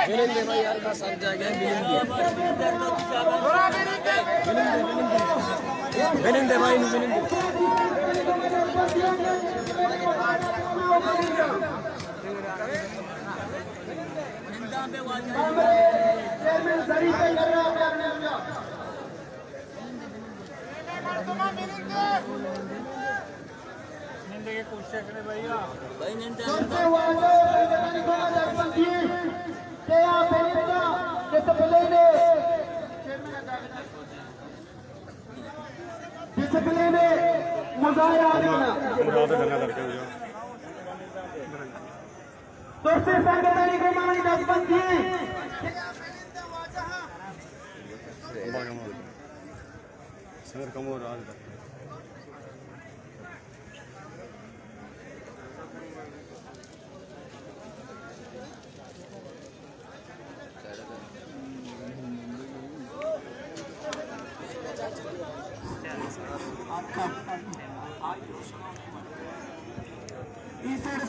बिलिंदे भाई यार का साथ जा गया बिलिंदे भाई बिलिंदे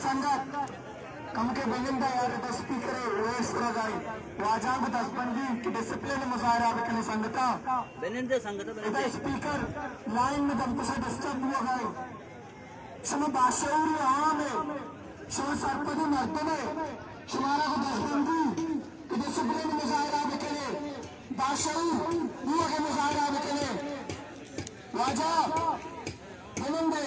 संगत कम के बलिंदा यार स्पीकर ओएस का गाय वाजाब दसबंदी की डिसिप्लिन मुजाहरा के संगता बेनिंदे संगता स्पीकर लाइन में दम से डिस्टर्ब हुआ गाय शम बादशाह आम है शम सरपदी मर्दने शुमारा को दसबंदी की डिसिप्लिन मुजाहरा के बादशाह हुआ के मुजाहरा के वाजाब बेनिंदे